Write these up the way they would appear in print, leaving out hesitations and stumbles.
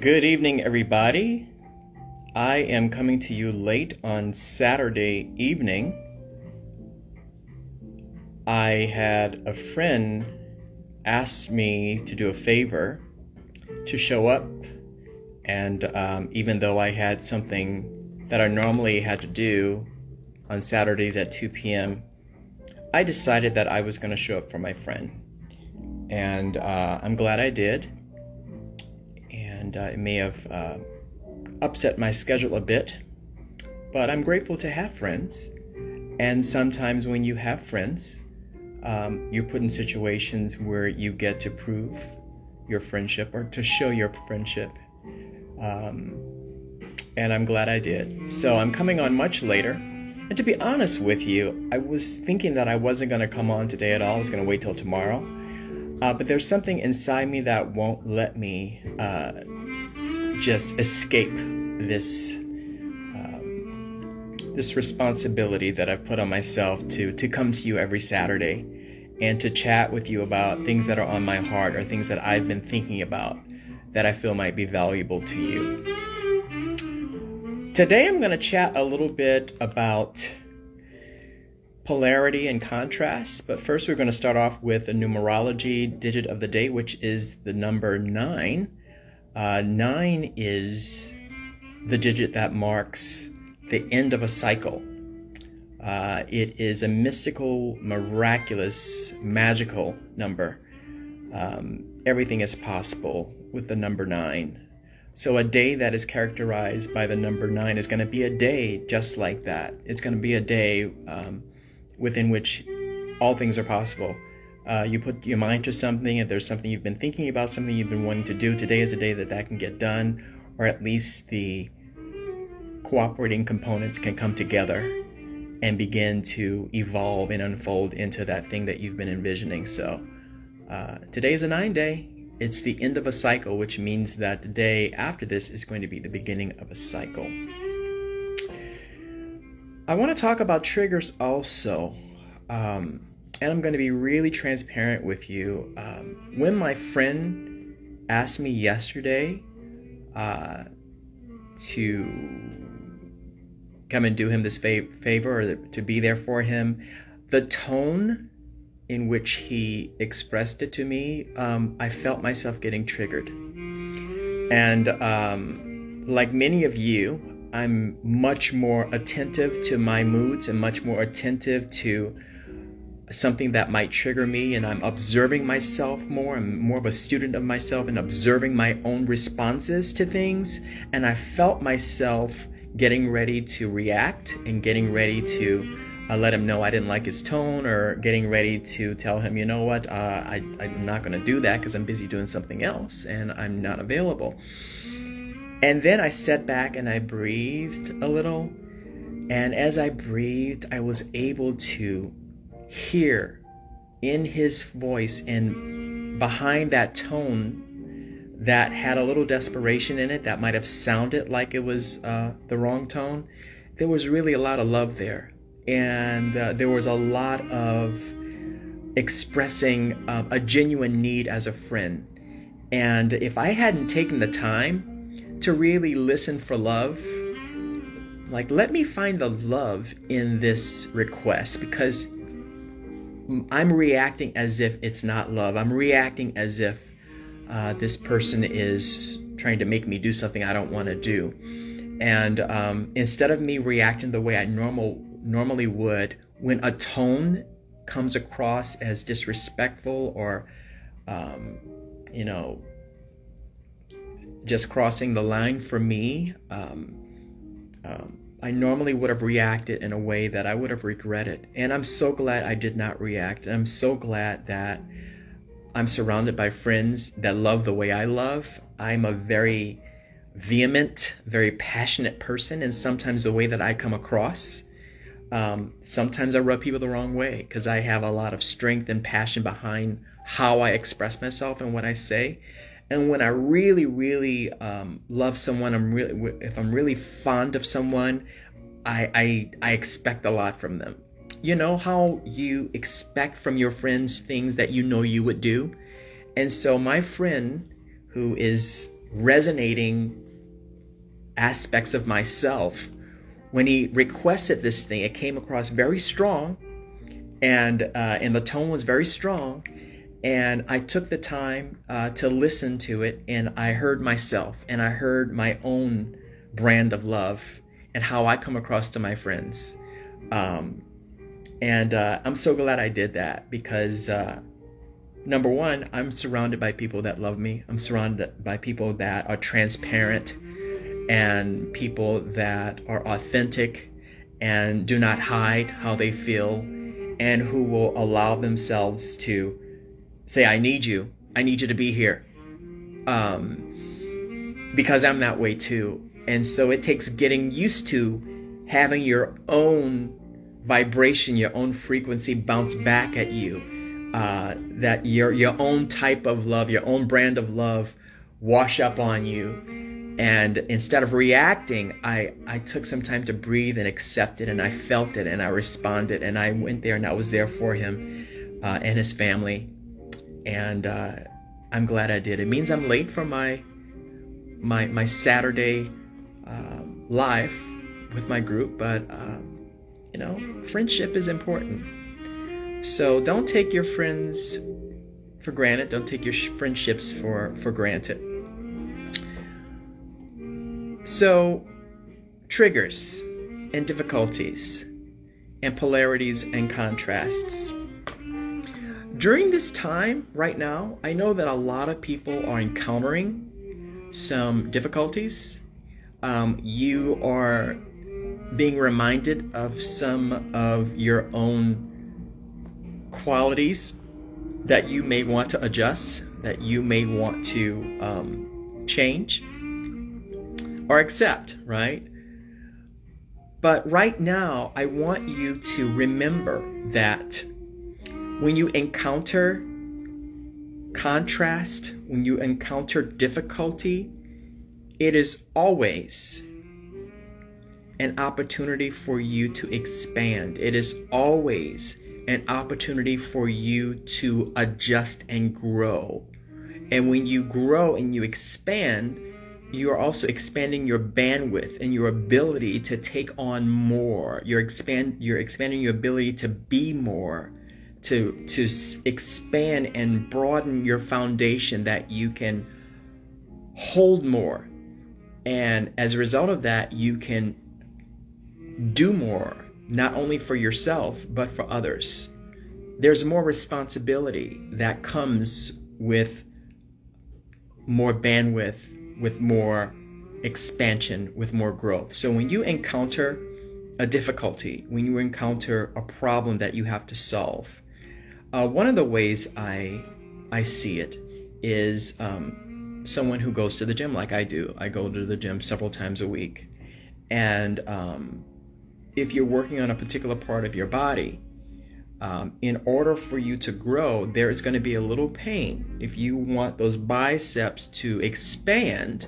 Good evening, everybody. I am coming to you late on Saturday evening. I had a friend ask me to do a favor to show up, and even though I had something that I normally had to do on Saturdays at 2 p.m., I decided that I was going to show up for my friend. And I'm glad I did. And it may have upset my schedule a bit, but I'm grateful to have friends. And sometimes when you have friends, you're put in situations where you get to prove your friendship or to show your friendship. And I'm glad I did. So I'm coming on much later. And to be honest with you, I was thinking that I wasn't going to come on today at all. I was going to wait till tomorrow. But there's something inside me that won't let me just escape this responsibility that I've put on myself to come to you every Saturday and to chat with you about things that are on my heart or things that I've been thinking about that I feel might be valuable to you. Today I'm going to chat a little bit about polarity and contrast, but first we're going to start off with a numerology digit of the day, which is the number 9. 9 is the digit that marks the end of a cycle. It is a mystical, miraculous, magical number. Everything is possible with the number 9. So a day that is characterized by the number 9 is going to be a day just like that. It's going to be a day within which all things are possible. You put your mind to something, if there's something you've been thinking about, something you've been wanting to do, today is a day that can get done, or at least the cooperating components can come together and begin to evolve and unfold into that thing that you've been envisioning. So today is a 9 day. It's the end of a cycle, which means that the day after this is going to be the beginning of a cycle. I want to talk about triggers also, and I'm going to be really transparent with you. When my friend asked me yesterday to come and do him this favor or to be there for him, the tone in which he expressed it to me, I felt myself getting triggered. And like many of you, I'm much more attentive to my moods and much more attentive to something that might trigger me, and I'm observing myself more. I'm more of a student of myself and observing my own responses to things. And I felt myself getting ready to react and getting ready to let him know I didn't like his tone, or getting ready to tell him, you know what, I'm not going to do that because I'm busy doing something else and I'm not available. And then I sat back and I breathed a little. And as I breathed, I was able to hear in his voice and behind that tone that had a little desperation in it, that might have sounded like it was the wrong tone, there was really a lot of love there. And there was a lot of expressing a genuine need as a friend. And if I hadn't taken the time to really listen for love, like, let me find the love in this request, because I'm reacting as if it's not love. I'm reacting as if this person is trying to make me do something I don't want to do. And instead of me reacting the way I normally would, when a tone comes across as disrespectful or, just crossing the line for me, I normally would have reacted in a way that I would have regretted. And I'm so glad I did not react. And I'm so glad that I'm surrounded by friends that love the way I love. I'm a very vehement, very passionate person, and sometimes the way that I come across, sometimes I rub people the wrong way because I have a lot of strength and passion behind how I express myself and what I say. And when I really, really love someone, if I'm really fond of someone, I expect a lot from them. You know how you expect from your friends things that you know you would do? And so my friend, who is resonating aspects of myself. When he requested this thing, it came across very strong, and the tone was very strong. And I took the time to listen to it, and I heard myself, and I heard my own brand of love and how I come across to my friends. And I'm so glad I did that, because number one, I'm surrounded by people that love me. I'm surrounded by people that are transparent, and people that are authentic and do not hide how they feel, and who will allow themselves to say, I need you to be here, because I'm that way too. And so it takes getting used to having your own vibration, your own frequency bounce back at you, that your own type of love, your own brand of love wash up on you. And instead of reacting, I took some time to breathe and accept it, and I felt it, and I responded, and I went there, and I was there for him and his family. And I'm glad I did. It means I'm late for my Saturday live with my group, but friendship is important. So don't take your friends for granted. Don't take your friendships for granted. So, triggers and difficulties and polarities and contrasts. During this time, right now, I know that a lot of people are encountering some difficulties. You are being reminded of some of your own qualities that you may want to adjust, that you may want to change or accept, right? But right now, I want you to remember that when you encounter contrast, when you encounter difficulty, it is always an opportunity for you to expand. It is always an opportunity for you to adjust and grow. And when you grow and you expand, you are also expanding your bandwidth and your ability to take on more. You're expanding your ability to be more, to expand and broaden your foundation, that you can hold more. And as a result of that, you can do more, not only for yourself, but for others. There's more responsibility that comes with more bandwidth, with more expansion, with more growth. So when you encounter a difficulty, when you encounter a problem that you have to solve, one of the ways I see it is someone who goes to the gym like I do. I go to the gym several times a week. And if you're working on a particular part of your body, in order for you to grow, there is going to be a little pain. If you want those biceps to expand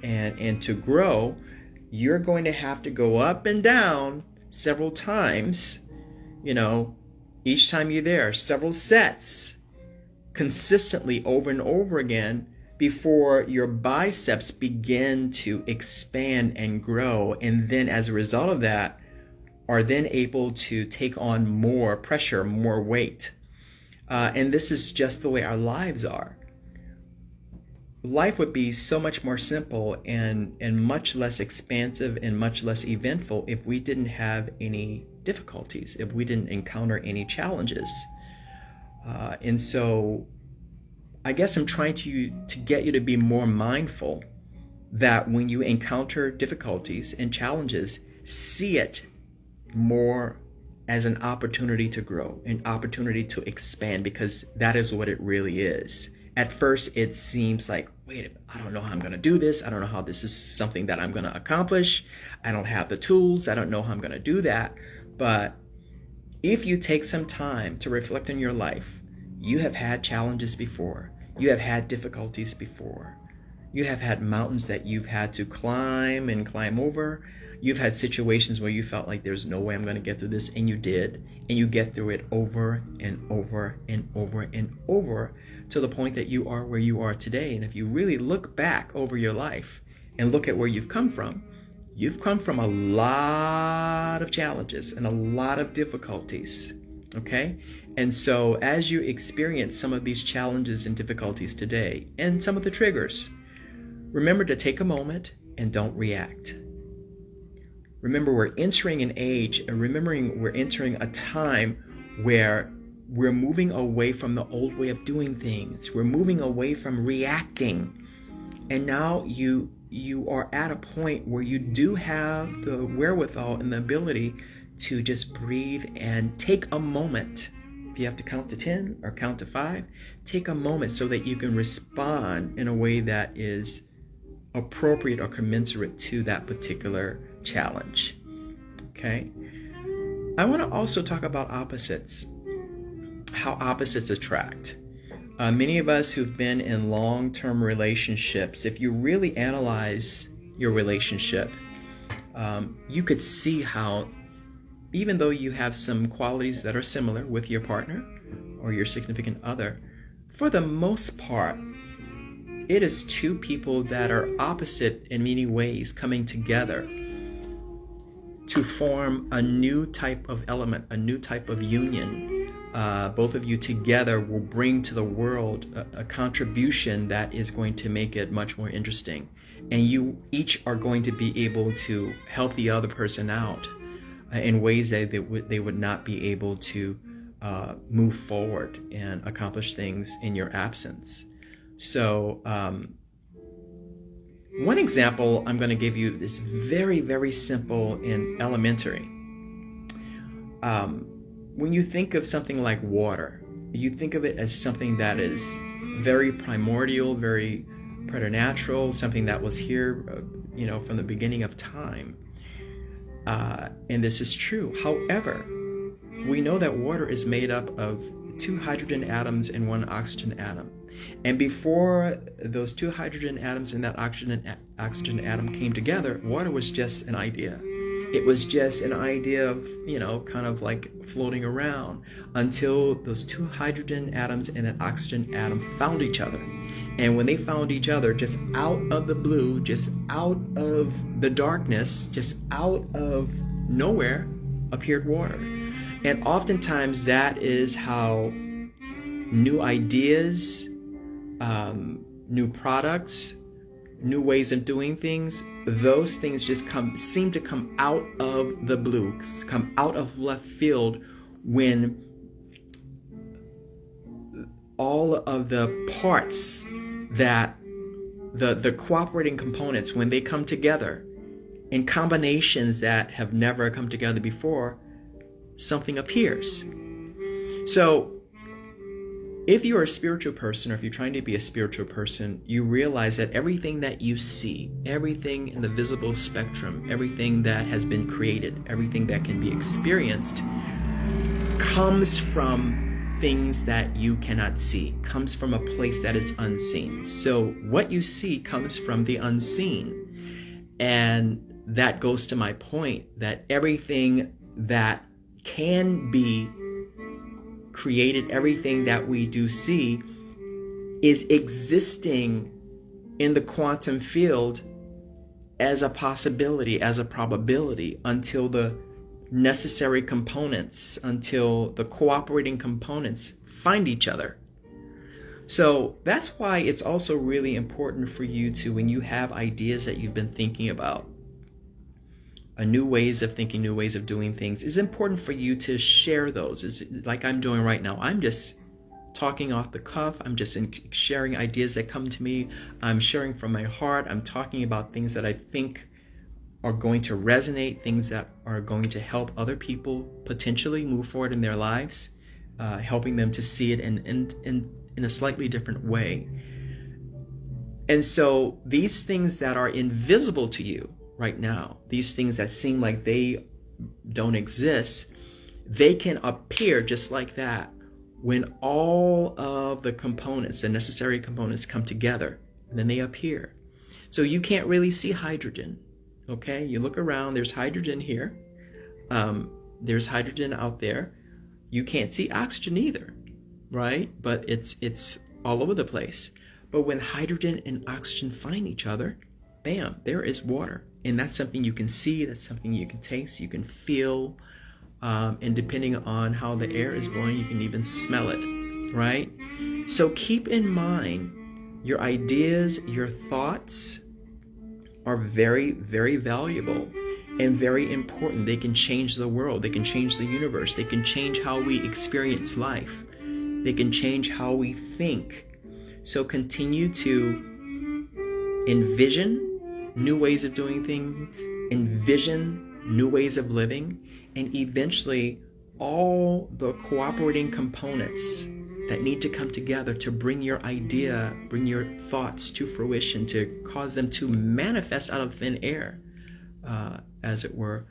and to grow, you're going to have to go up and down several times, each time you're there, several sets, consistently over and over again, before your biceps begin to expand and grow. And then as a result of that, are then able to take on more pressure, more weight. And this is just the way our lives are. Life would be so much more simple and much less expansive and much less eventful if we didn't have any difficulties, if we didn't encounter any challenges. And so I guess I'm trying to get you to be more mindful that when you encounter difficulties and challenges, see it more as an opportunity to grow, an opportunity to expand, because that is what it really is. At first, it seems like, wait, I don't know how I'm going to do this. I don't know how this is something that I'm going to accomplish. I don't have the tools. I don't know how I'm going to do that. But if you take some time to reflect on your life, you have had challenges before. You have had difficulties before. You have had mountains that you've had to climb and climb over. You've had situations where you felt like there's no way I'm going to get through this, and you did, and you get through it over and over and over and over to the point that you are where you are today. And if you really look back over your life and look at where you've come from a lot of challenges and a lot of difficulties, okay? And so as you experience some of these challenges and difficulties today and some of the triggers, remember to take a moment and don't react. Remember, we're entering an age, and remembering we're entering a time where we're moving away from the old way of doing things. We're moving away from reacting. And now you are at a point where you do have the wherewithal and the ability to just breathe and take a moment. If you have to count to 10 or count to 5, take a moment so that you can respond in a way that is appropriate or commensurate to that particular challenge. Okay? I want to also talk about opposites, how opposites attract. Many of us who've been in long-term relationships, if you really analyze your relationship, you could see how, even though you have some qualities that are similar with your partner or your significant other, for the most part, it is two people that are opposite in many ways coming together to form a new type of element, a new type of union. Both of you together will bring to the world a contribution that is going to make it much more interesting. And you each are going to be able to help the other person out in ways that they would not be able to move forward and accomplish things in your absence. So one example I'm going to give you is very, very simple and elementary. When you think of something like water, you think of it as something that is very primordial, very preternatural, something that was here, from the beginning of time. And this is true. However, we know that water is made up of 2 hydrogen atoms and 1 oxygen atom. And before those 2 hydrogen atoms and that oxygen atom came together, water was just an idea. It was just an idea of, kind of like floating around until those 2 hydrogen atoms and that oxygen atom found each other. And when they found each other, just out of the blue, just out of the darkness, just out of nowhere, appeared water. And oftentimes that is how new ideas, new products, new ways of doing things, those things just seem to come out of the blue, come out of left field when all of the parts that the cooperating components, when they come together in combinations that have never come together before, something appears. So if you're a spiritual person, or if you're trying to be a spiritual person, you realize that everything that you see, everything in the visible spectrum, everything that has been created, everything that can be experienced, comes from things that you cannot see, comes from a place that is unseen. So what you see comes from the unseen. And that goes to my point that everything that can be created, everything that we do see, is existing in the quantum field as a possibility, as a probability, until the necessary components, until the cooperating components find each other. So that's why it's also really important for you to, when you have ideas that you've been thinking about, new ways of thinking, new ways of doing things, it's important for you to share those. It's like I'm doing right now. I'm just talking off the cuff. I'm just sharing ideas that come to me. I'm sharing from my heart. I'm talking about things that I think are going to resonate, things that are going to help other people potentially move forward in their lives, helping them to see it in a slightly different way. And so these things that are invisible to you right now, these things that seem like they don't exist, they can appear just like that when all of the components, the necessary components, come together, and then they appear. So you can't really see hydrogen Okay, you look around, there's hydrogen here. There's hydrogen out there. You can't see oxygen either, right? But it's all over the place. But when hydrogen and oxygen find each other, bam, there is water. And that's something you can see, that's something you can taste, you can feel. And depending on how the air is blowing, you can even smell it, right? So keep in mind, your ideas, your thoughts are very, very valuable and very important. They can change the world. They can change the universe. They can change how we experience life. They can change how we think. So continue to envision new ways of doing things, envision new ways of living, and eventually all the cooperating components that need to come together to bring your idea, bring your thoughts to fruition, to cause them to manifest out of thin air, as it were.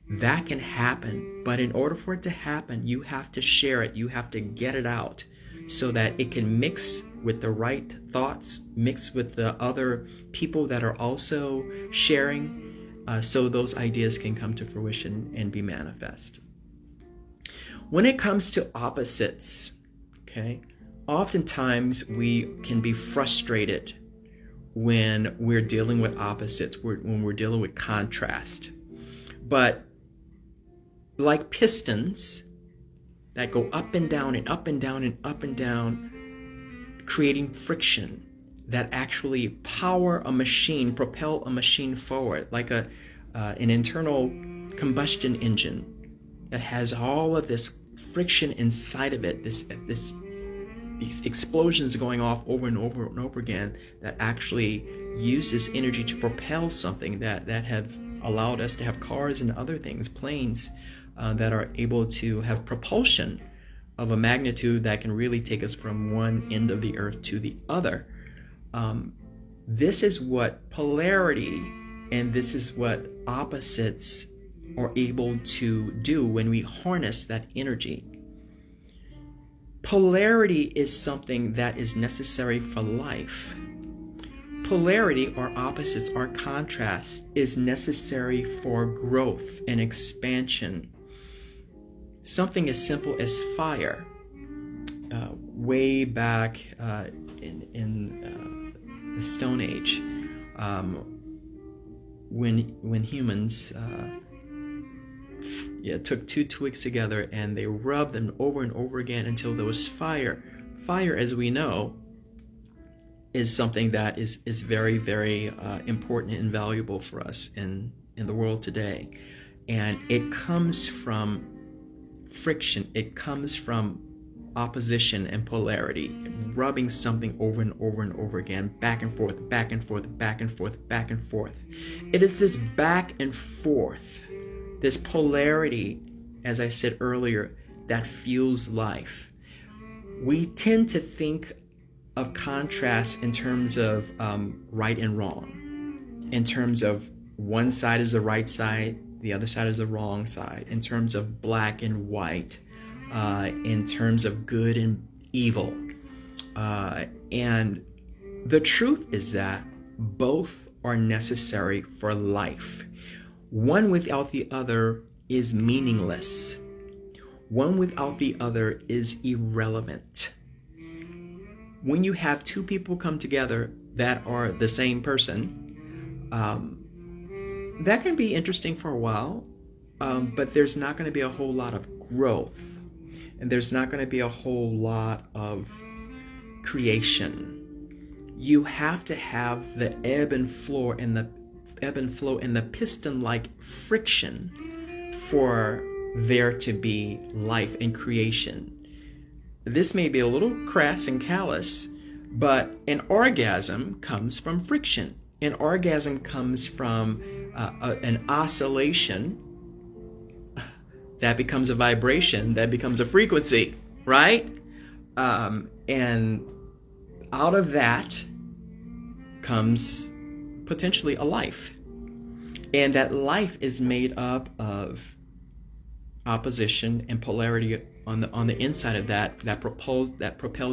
That can happen, but in order for it to happen, you have to share it, you have to get it out so that it can mix with the right thoughts, mix with the other people that are also sharing, so those ideas can come to fruition and be manifest. When it comes to opposites, okay, oftentimes we can be frustrated when we're dealing with opposites, when we're dealing with contrast. But like pistons that go up and down and up and down and up and down, creating friction that actually power a machine, propel a machine forward, like an internal combustion engine that has all of this friction inside of it, these explosions going off over and over and over again, that actually use this energy to propel something that have allowed us to have cars and other things, planes, that are able to have propulsion of a magnitude that can really take us from one end of the earth to the other. This is what polarity and this is what opposites are able to do when we harness that energy. Polarity is something that is necessary for life. Polarity, or opposites, or contrast, is necessary for growth and expansion. Something as simple as fire. Way back in the Stone Age, when humans took two twigs together and they rubbed them over and over again until there was fire. Fire, as we know, is something that is very, very important and valuable for us in the world today. And it comes from friction. It comes from opposition and polarity, rubbing something over and over and over again, back and forth, back and forth, back and forth, back and forth. It is this back and forth, this polarity, as I said earlier, that fuels life. We tend to think of contrast in terms of right and wrong, in terms of one side is the right side, the other side is the wrong side, in terms of black and white, in terms of good and evil. And the truth is that both are necessary for life. One without the other is meaningless. One without the other is irrelevant. When you have two people come together that are the same person, that can be interesting for a while, but there's not going to be a whole lot of growth, and there's not going to be a whole lot of creation. You have to have the ebb and flow and the piston-like friction for there to be life and creation. This may be a little crass and callous, but an orgasm comes from friction. An orgasm comes from an oscillation that becomes a vibration, that becomes a frequency, right? And out of that comes potentially a life. And that life is made up of opposition and polarity on the inside of that propels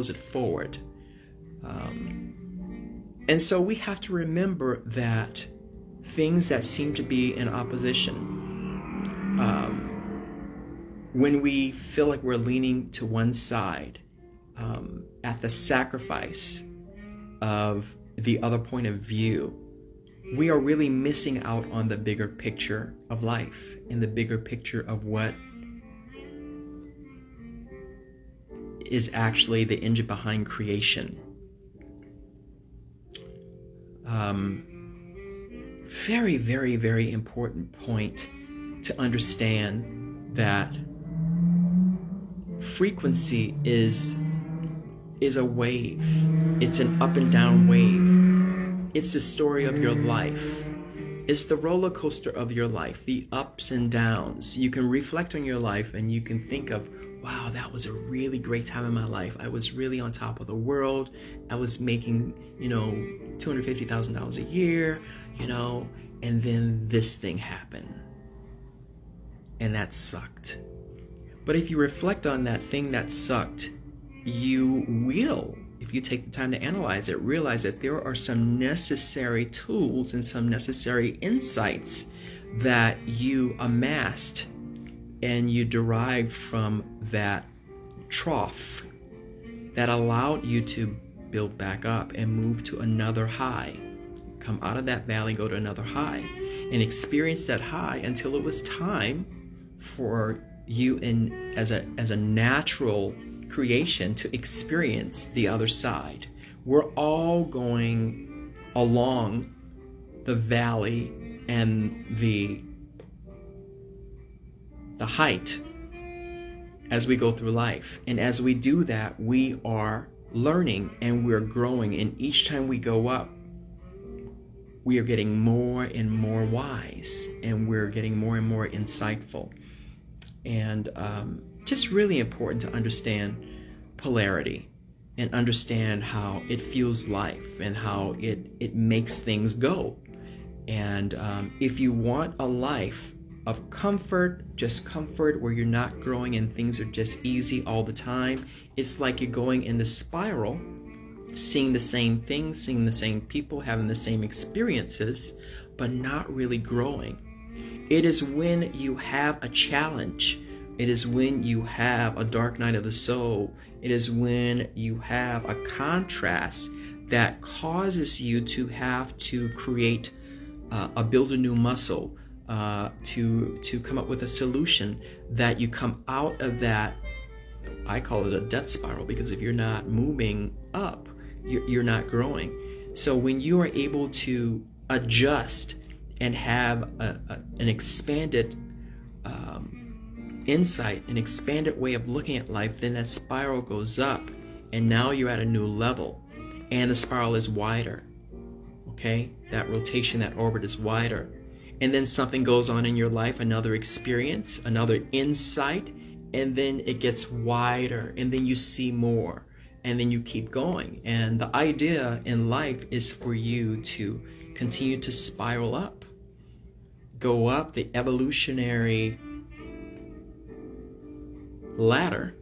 it forward. And so we have to remember that things that seem to be in opposition, when we feel like we're leaning to one side, at the sacrifice of the other point of view, we are really missing out on the bigger picture of life and the bigger picture of what is actually the engine behind creation. Very, very, very important point to understand that frequency is a wave. It's an up and down wave. It's the story of your life. It's the roller coaster of your life, the ups and downs. You can reflect on your life and you can think of, wow, that was a really great time in my life. I was really on top of the world. I was making, $250,000 a year, and then this thing happened. And that sucked. But if you reflect on that thing that sucked, you will, if you take the time to analyze it, realize that there are some necessary tools and some necessary insights that you amassed and you derived from that trough that allowed you to build back up and move to another high. Come out of that valley, go to another high, and experience that high until it was time for you as a natural creation to experience the other side. We're all going along the valley and the height as we go through life. And as we do that, we are learning and we're growing. And each time we go up, we are getting more and more wise, and we're getting more and more insightful. And just really important to understand polarity and understand how it fuels life and how it makes things go. And if you want a life of comfort, just comfort, where you're not growing and things are just easy all the time, it's like you're going in the spiral, seeing the same things, seeing the same people, having the same experiences, but not really growing. It is when you have a challenge, it is when you have a dark night of the soul, it is when you have a contrast that causes you to have to create build a new muscle, to come up with a solution, that you come out of that. I call it a death spiral, because if you're not moving up, you're not growing. So when you are able to adjust and have an expanded insight, an expanded way of looking at life, then that spiral goes up, and now you're at a new level, and the spiral is wider. Okay, that rotation, that orbit is wider. And then something goes on in your life, another experience, another insight, and then it gets wider, and then you see more, and then you keep going. And the idea in life is for you to continue to spiral up, go up the evolutionary ladder,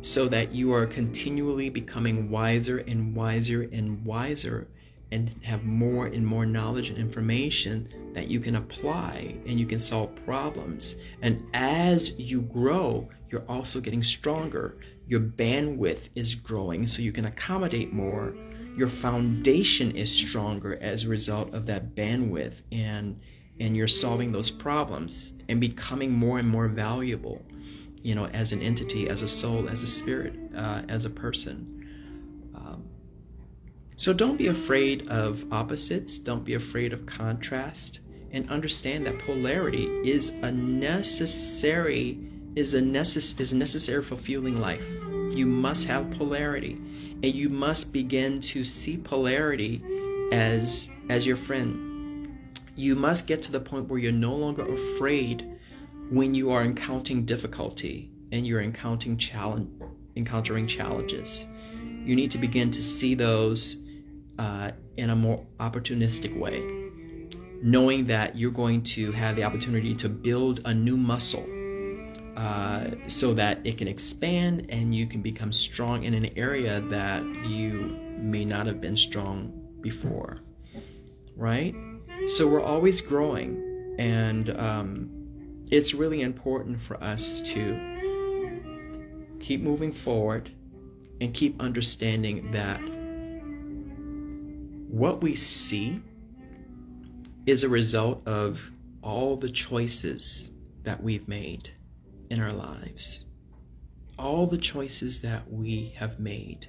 so that you are continually becoming wiser and wiser and wiser, and have more and more knowledge and information that you can apply, and you can solve problems. And as you grow, you're also getting stronger. Your bandwidth is growing, so you can accommodate more. Your foundation is stronger as a result of that bandwidth, and you're solving those problems and becoming more and more valuable, as an entity, as a soul, as a spirit, as a person. So don't be afraid of opposites. Don't be afraid of contrast, and understand that polarity is necessary for fueling life. You must have polarity, and you must begin to see polarity as your friend. You must get to the point where you're no longer afraid when you are encountering difficulty and you're encountering challenges. You need to begin to see those in a more opportunistic way, knowing that you're going to have the opportunity to build a new muscle, so that it can expand and you can become strong in an area that you may not have been strong before, right? So we're always growing, and it's really important for us to keep moving forward and keep understanding that what we see is a result of all the choices that we've made in our lives. All the choices that we have made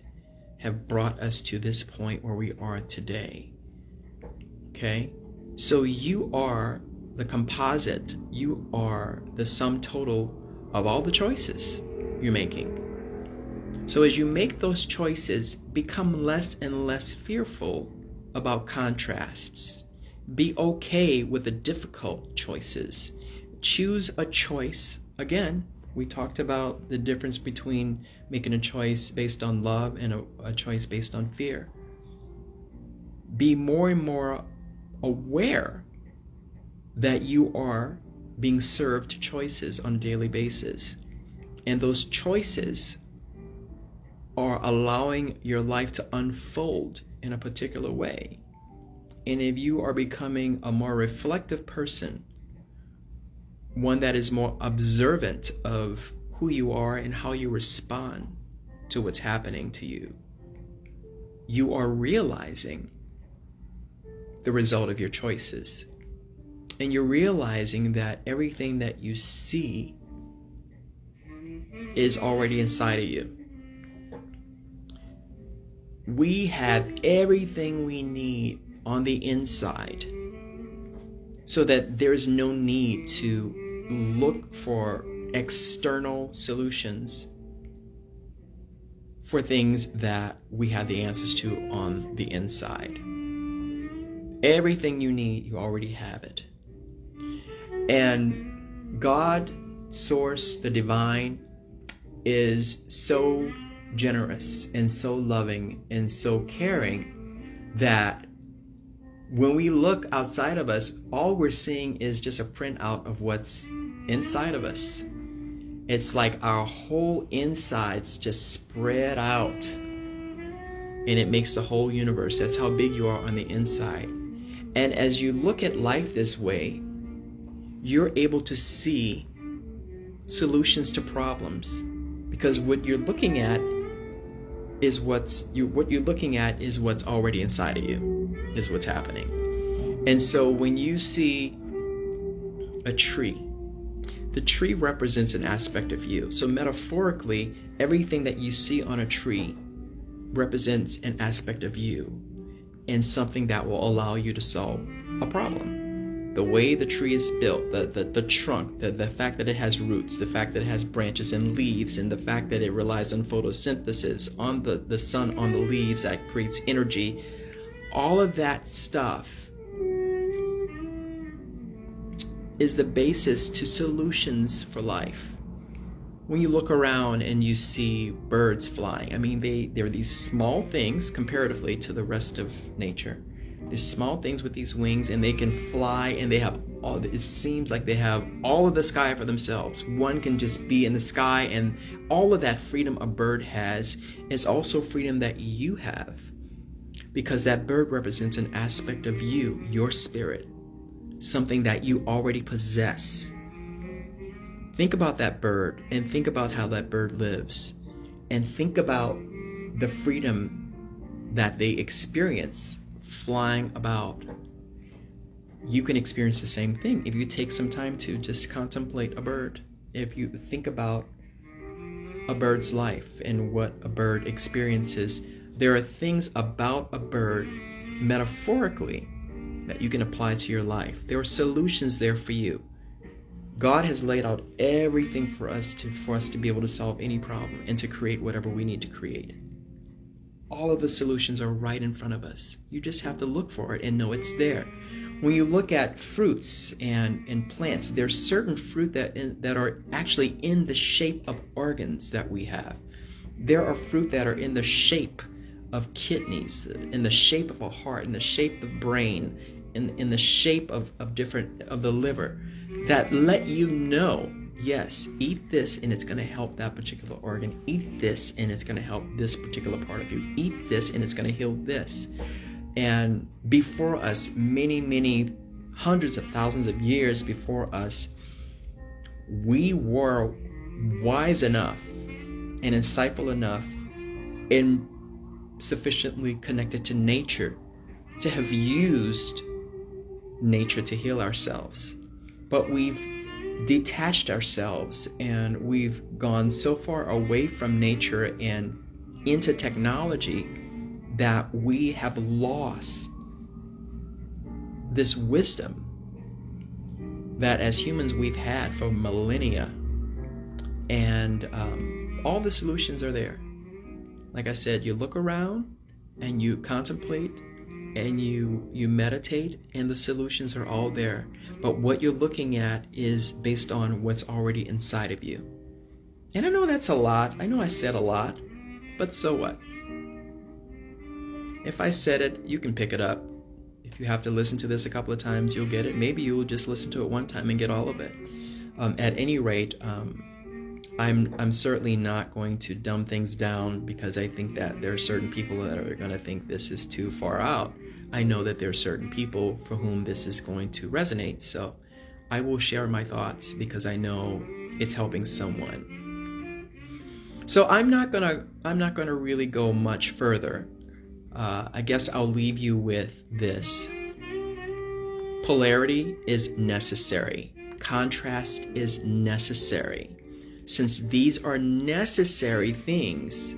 have brought us to this point where we are today. Okay? So you are the composite. You are the sum total of all the choices you're making. So as you make those choices, become less and less fearful about contrasts. Be okay with the difficult choices. Choose a choice. Again, we talked about the difference between making a choice based on love and a choice based on fear. Be more and more aware that you are being served choices on a daily basis. And those choices are allowing your life to unfold in a particular way. And if you are becoming a more reflective person, one that is more observant of who you are and how you respond to what's happening to you, you are realizing the result of your choices. And you're realizing that everything that you see is already inside of you. We have everything we need on the inside, so that there's no need to look for external solutions for things that we have the answers to on the inside. Everything you need, you already have it. And God, Source, the divine, is so generous and so loving and so caring that when we look outside of us, all we're seeing is just a printout of what's inside of us. It's like our whole insides just spread out, and it makes the whole universe. That's how big you are on the inside. And as you look at life this way, you're able to see solutions to problems, because what you're looking at is what's already inside of you, is what's happening. And so when you see a tree, the tree represents an aspect of you. So metaphorically, everything that you see on a tree represents an aspect of you and something that will allow you to solve a problem. The way the tree is built, the trunk, the fact that it has roots, the fact that it has branches and leaves, and the fact that it relies on photosynthesis, on the sun, on the leaves that creates energy, all of that stuff is the basis to solutions for life. When you look around and you see birds flying, I mean, they're these small things comparatively to the rest of nature. They're small things with these wings, and they can fly, and they have all, it seems like they have all of the sky for themselves. One can just be in the sky, and all of that freedom a bird has is also freedom that you have, because that bird represents an aspect of you, your spirit, something that you already possess. Think about that bird, and think about how that bird lives, and think about the freedom that they experience flying about. You can experience the same thing if you take some time to just contemplate a bird. If you think about a bird's life and what a bird experiences, there are things about a bird metaphorically that you can apply to your life. There are solutions there for you. God has laid out everything for us to be able to solve any problem and to create whatever we need to create. All of the solutions are right in front of us. You just have to look for it and know it's there. When you look at fruits and plants, there's certain fruit that are actually in the shape of organs that we have. There are fruit that are in the shape of kidneys, in the shape of a heart, in the shape of brain, in the shape of the liver, that let you know, yes, eat this and it's going to help that particular organ. Eat this and it's going to help this particular part of you. Eat this and it's going to heal this. And before us, many, many hundreds of thousands of years before us, we were wise enough and insightful enough and sufficiently connected to nature to have used nature to heal ourselves. But we've detached ourselves and we've gone so far away from nature and into technology that we have lost this wisdom that as humans we've had for millennia. And all the solutions are there. Like I said, you look around and you contemplate and you meditate, and the solutions are all there. But what you're looking at is based on what's already inside of you. And I know that's a lot. I know I said a lot, but so what? If I said it, you can pick it up. If you have to listen to this a couple of times, you'll get it. Maybe you'll just listen to it one time and get all of it. At any rate, I'm certainly not going to dumb things down because I think that there are certain people that are going to think this is too far out. I know that there are certain people for whom this is going to resonate, so I will share my thoughts because I know it's helping someone. So I'm not gonna really go much further. I guess I'll leave you with this. Polarity is necessary. Contrast is necessary. Since these are necessary things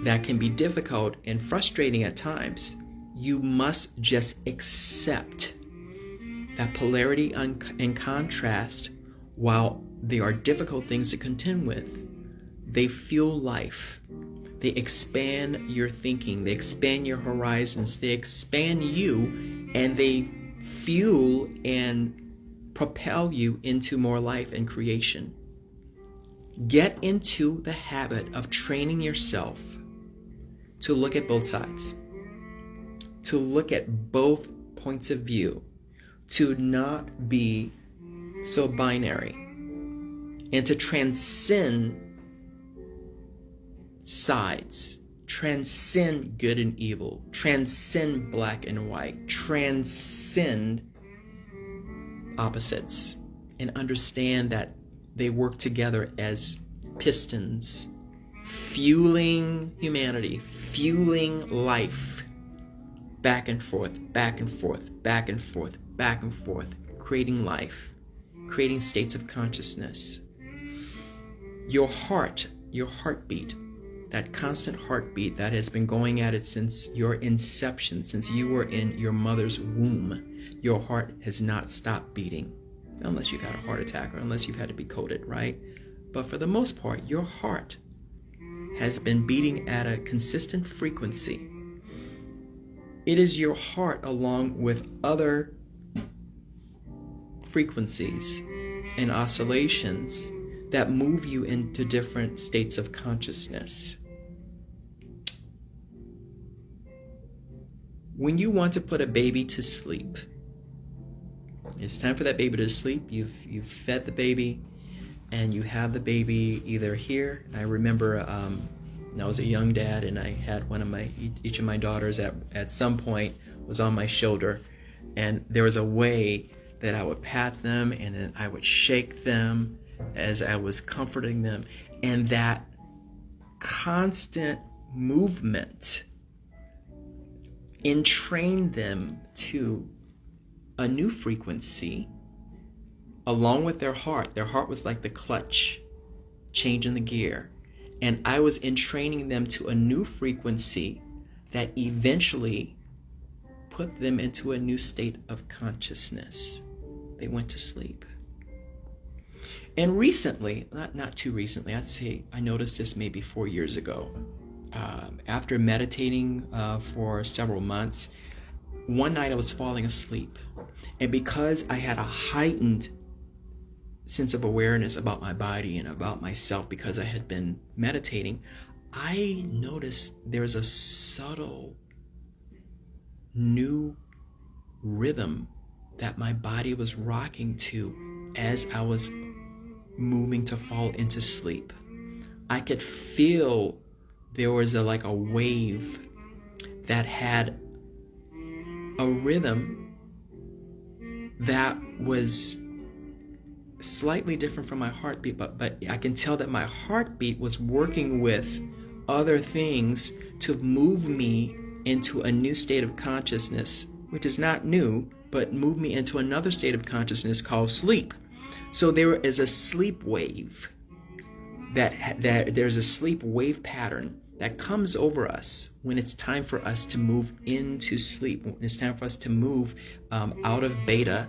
that can be difficult and frustrating at times, you must just accept that polarity and contrast, while they are difficult things to contend with, they fuel life. They expand your thinking, they expand your horizons, they expand you, and they fuel and propel you into more life and creation. Get into the habit of training yourself to look at both sides, to look at both points of view, to not be so binary, and to transcend sides, transcend good and evil, transcend black and white, transcend opposites, and understand that they work together as pistons, fueling humanity, fueling life, back and forth, back and forth, back and forth, back and forth, creating life, creating states of consciousness. Your heart, your heartbeat, that constant heartbeat that has been going at it since your inception, since you were in your mother's womb, your heart has not stopped beating, unless you've had a heart attack or unless you've had to be coded, right? But for the most part, your heart has been beating at a consistent frequency. It is your heart, along with other frequencies and oscillations, that move you into different states of consciousness. When you want to put a baby to sleep, it's time for that baby to sleep. You've fed the baby, and you have the baby either here. I remember I was a young dad, and I had each of my daughters at some point was on my shoulder, and there was a way that I would pat them, and then I would shake them as I was comforting them, and that constant movement entrained them to a new frequency along with their heart. Their heart was like the clutch, changing the gear. And I was entraining them to a new frequency that eventually put them into a new state of consciousness. They went to sleep. And recently, not too recently, I'd say I noticed this maybe 4 years ago. After meditating for several months, one night I was falling asleep. And because I had a heightened sense of awareness about my body and about myself because I had been meditating, I noticed there's a subtle new rhythm that my body was rocking to as I was moving to fall into sleep. I could feel there was like a wave that had a rhythm that was slightly different from my heartbeat, but I can tell that my heartbeat was working with other things to move me into a new state of consciousness, which is not new, but move me into another state of consciousness called sleep. So there is a sleep wave that there's a sleep wave pattern that comes over us when it's time for us to move into sleep. When it's time for us to move out of beta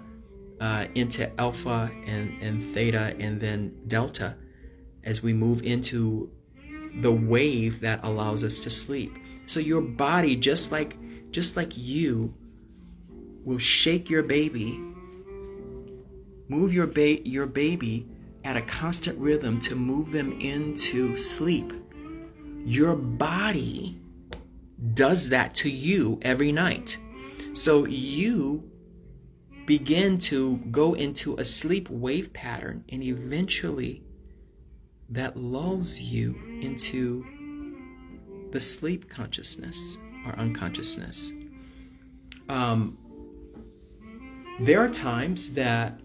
into alpha and theta and then delta, as we move into the wave that allows us to sleep. So your body, just like you, will shake your baby, move your baby at a constant rhythm to move them into sleep. Your body does that to you every night. So you begin to go into a sleep wave pattern, and eventually that lulls you into the sleep consciousness or unconsciousness. There are times that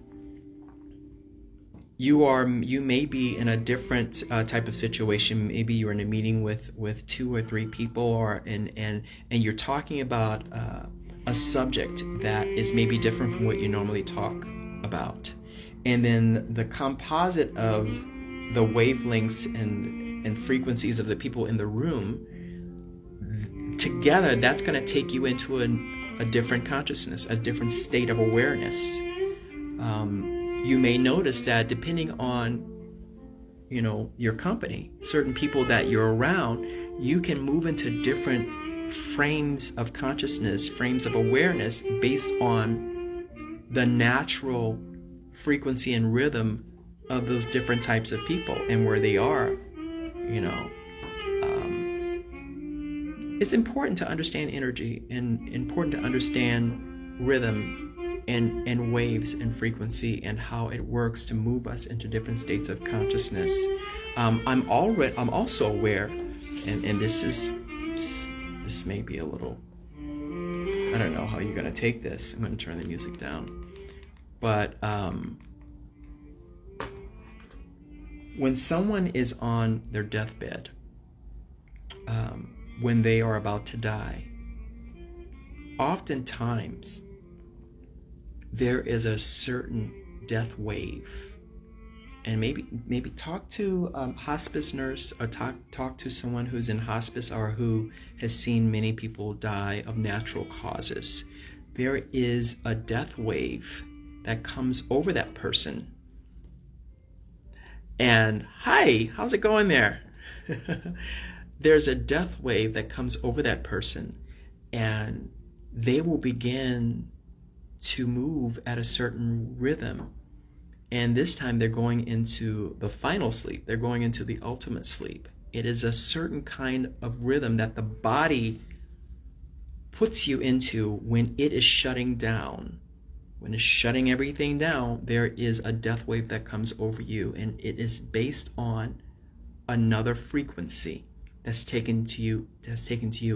you may be in a different type of situation. Maybe you're in a meeting with 2 or 3 people, and you're talking about a subject that is maybe different from what you normally talk about, and then the composite of the wavelengths and frequencies of the people in the room together, that's going to take you into a different consciousness, a different state of awareness. You may notice that depending on, your company, certain people that you're around, you can move into different frames of consciousness, frames of awareness based on the natural frequency and rhythm of those different types of people and where they are. It's important to understand energy and important to understand rhythm and waves and frequency and how it works to move us into different states of consciousness. I'm also aware, and this may be a little, I don't know how you're going to take this. I'm going to turn the music down. But when someone is on their deathbed, when they are about to die, oftentimes there is a certain death wave. And maybe talk to a hospice nurse, or talk to someone who's in hospice or who has seen many people die of natural causes. There is a death wave that comes over that person. And hi, how's it going there? There's a death wave that comes over that person, and they will begin to move at a certain rhythm. And this time they're going into the final sleep. They're going into the ultimate sleep. It is a certain kind of rhythm that the body puts you into when it is shutting down. When it's shutting everything down, there is a death wave that comes over you, and it is based on another frequency that's taken to you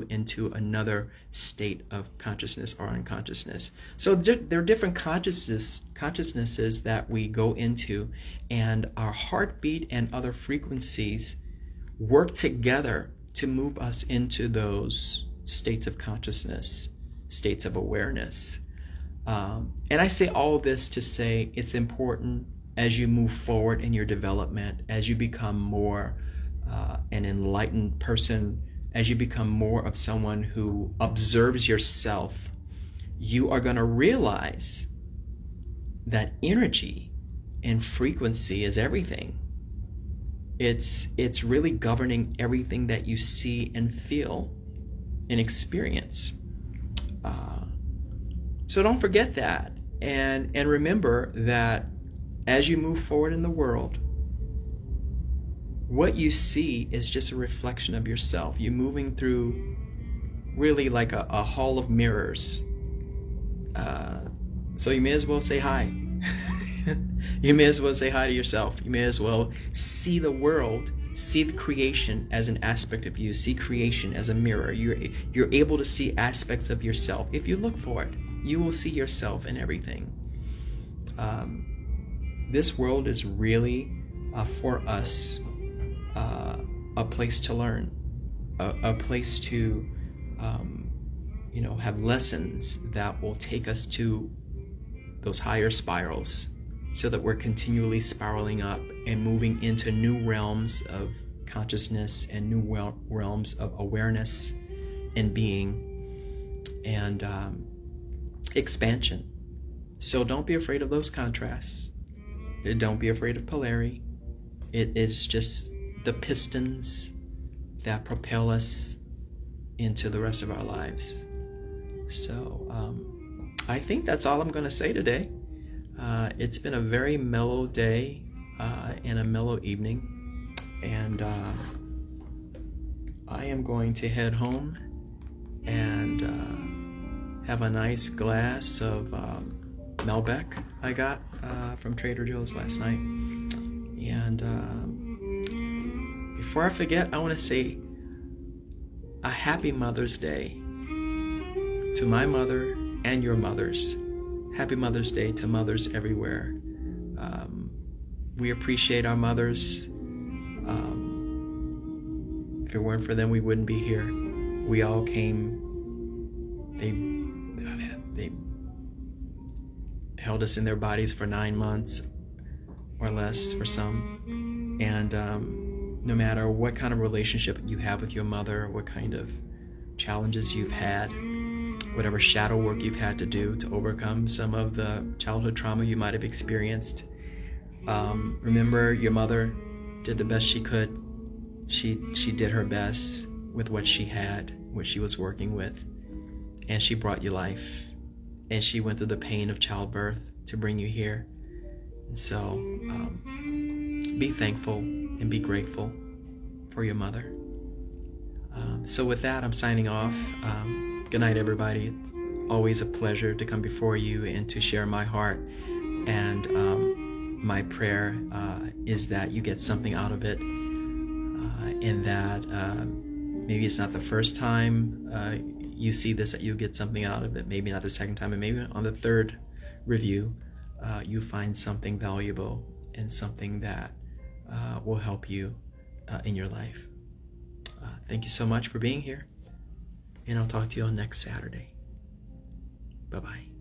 into another state of consciousness or unconsciousness. So there are different consciousnesses that we go into, and our heartbeat and other frequencies work together to move us into those states of consciousness, states of awareness. And I say all this to say it's important as you move forward in your development, as you become more an enlightened person, as you become more of someone who observes yourself, you are going to realize that energy and frequency is everything. It's really governing everything that you see and feel and experience. So don't forget that, and remember that as you move forward in the world, what you see is just a reflection of yourself. You're moving through really like a hall of mirrors. So you may as well say hi. You may as well say hi to yourself. You may as well see the world, see the creation as an aspect of you, see creation as a mirror. You're able to see aspects of yourself. If you look for it, you will see yourself in everything. this world is really for us a place to learn, a place to have lessons that will take us to those higher spirals, so that we're continually spiraling up and moving into new realms of consciousness and new realms of awareness and being and expansion. So don't be afraid of those contrasts. Don't be afraid of polarity. It is just the pistons that propel us into the rest of our lives. So I think that's all I'm going to say today. It's been a very mellow day and a mellow evening, and I am going to head home and have a nice glass of Malbec I got from Trader Joe's last night. And before I forget, I want to say a happy Mother's Day to my mother and your mothers. Happy Mother's Day to mothers everywhere. We appreciate our mothers. If it weren't for them, we wouldn't be here. We all came. They held us in their bodies for 9 months or less for some. And no matter what kind of relationship you have with your mother, what kind of challenges you've had, whatever shadow work you've had to do to overcome some of the childhood trauma you might have experienced, remember, your mother did the best she could. She did her best with what she had, what she was working with, and she brought you life, and she went through the pain of childbirth to bring you here. And so be thankful and be grateful for your mother. So with that, I'm signing off. Good night, everybody. It's always a pleasure to come before you and to share my heart. And my prayer is that you get something out of it, and that maybe it's not the first time you see this that you get something out of it, maybe not the second time, and maybe on the third review you find something valuable and something that will help you in your life. Thank you so much for being here, and I'll talk to you on next Saturday. Bye-bye.